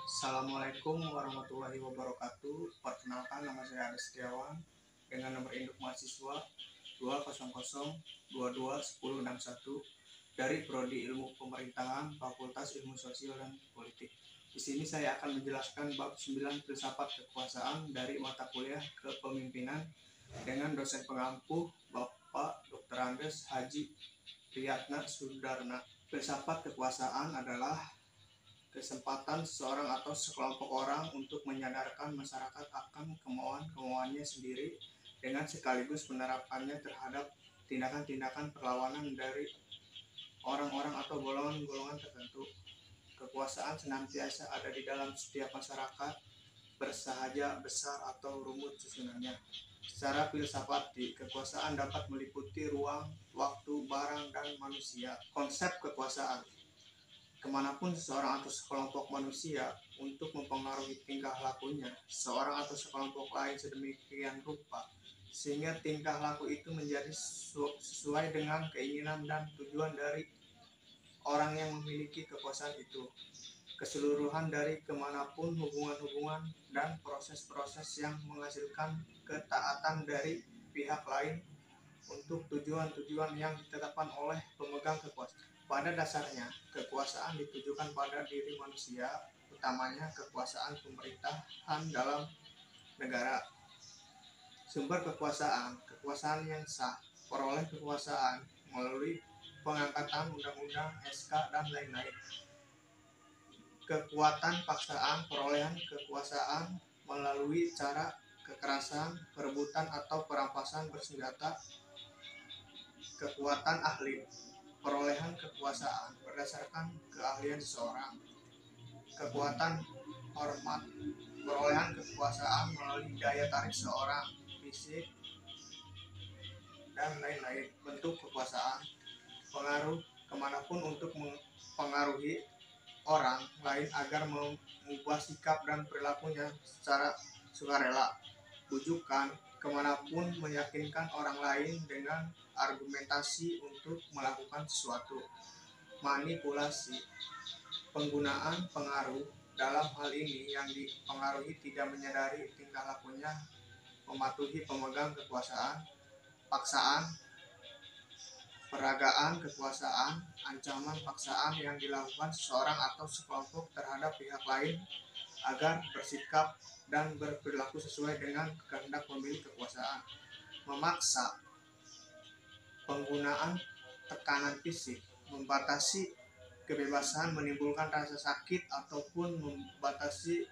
Assalamualaikum warahmatullahi wabarakatuh. Perkenalkan, nama saya Ade Setiawan dengan nomor induk mahasiswa 200221061 dari Prodi Ilmu Pemerintahan Fakultas Ilmu Sosial dan Politik. Di sini saya akan menjelaskan bab 9 filsafat kekuasaan dari mata kuliah Kepemimpinan dengan dosen pengampu Bapak Dr. Andes Haji Priyatna Sudarna. Filsafat kekuasaan adalah kesempatan seseorang atau sekelompok orang untuk menyadarkan masyarakat akan kemauan-kemauannya sendiri dengan sekaligus menerapkannya terhadap tindakan-tindakan perlawanan dari orang-orang atau golongan-golongan tertentu. Kekuasaan senantiasa ada di dalam setiap masyarakat, bersahaja besar atau rumit susunannya. Secara filsafati, kekuasaan dapat meliputi ruang, waktu, barang, dan manusia. Konsep kekuasaan: kemanapun seseorang atau sekelompok manusia untuk mempengaruhi tingkah lakunya seorang atau sekelompok lain sedemikian rupa sehingga tingkah laku itu menjadi sesuai dengan keinginan dan tujuan dari orang yang memiliki kekuasaan itu. Keseluruhan dari kemanapun hubungan-hubungan dan proses-proses yang menghasilkan ketaatan dari pihak lain untuk tujuan-tujuan yang ditetapkan oleh pemegang kekuasaan. Pada dasarnya, kekuasaan ditujukan pada diri manusia, utamanya kekuasaan pemerintahan dalam negara. Sumber kekuasaan: kekuasaan yang sah, peroleh kekuasaan melalui pengangkatan undang-undang, SK, dan lain-lain. Kekuatan paksaan: perolehan kekuasaan melalui cara kekerasan, perebutan atau perampasan bersenjata. Kekuatan ahli: perolehan kekuasaan berdasarkan keahlian seseorang. Kekuatan hormat: perolehan kekuasaan melalui daya tarik seorang, fisik, dan lain-lain. Bentuk kekuasaan: pengaruh kemanapun untuk mempengaruhi orang lain agar mengubah sikap dan perilakunya secara sukarela. Bujukan: kemanapun meyakinkan orang lain dengan argumentasi untuk melakukan sesuatu. Manipulasi: penggunaan pengaruh, dalam hal ini yang dipengaruhi tidak menyadari tingkah lakunya mematuhi pemegang kekuasaan. Paksaan: peragaan kekuasaan, ancaman paksaan yang dilakukan seseorang atau sekelompok terhadap pihak lain agar bersikap dan berperilaku sesuai dengan kehendak pemilik kekuasaan. Memaksa: penggunaan tekanan fisik, membatasi kebebasan, menimbulkan rasa sakit, ataupun membatasi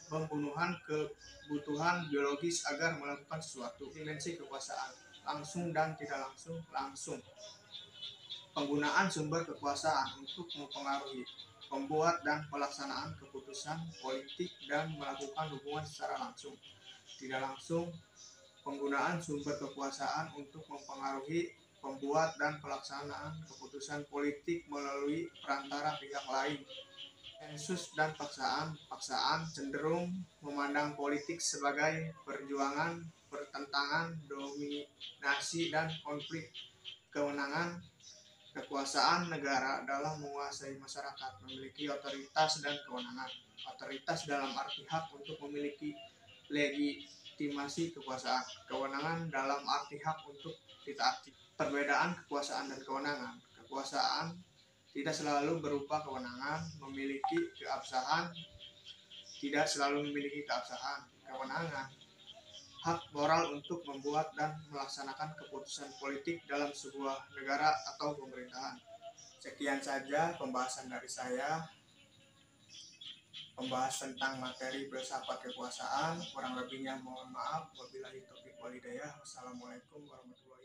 pembunuhan kebutuhan biologis agar melakukan sesuatu. Dimensi kekuasaan: langsung dan tidak langsung. Langsung: penggunaan sumber kekuasaan untuk mempengaruhi, membuat dan pelaksanaan keputusan politik dan melakukan hubungan secara langsung. Tidak langsung: penggunaan sumber kekuasaan untuk mempengaruhi, pembuat dan pelaksanaan keputusan politik melalui perantara pihak lain. Sensus dan paksaan: paksaan cenderung memandang politik sebagai perjuangan, pertentangan, dominasi, dan konflik kewenangan. Kekuasaan negara dalam menguasai masyarakat memiliki otoritas dan kewenangan. Otoritas dalam arti hak untuk memiliki legitimasi kekuasaan. Kewenangan dalam arti hak untuk ditaati. Perbedaan kekuasaan dan kewenangan: kekuasaan tidak selalu berupa kewenangan, memiliki keabsahan, tidak selalu memiliki keabsahan. Kewenangan: hak moral untuk membuat dan melaksanakan keputusan politik dalam sebuah negara atau pemerintahan. Sekian saja pembahasan dari saya, membahas tentang materi filsafat kekuasaan. Kurang lebihnya mohon maaf. Wabillahi taufiq wal hidayah. Wassalamualaikum warahmatullahi wabarakatuh.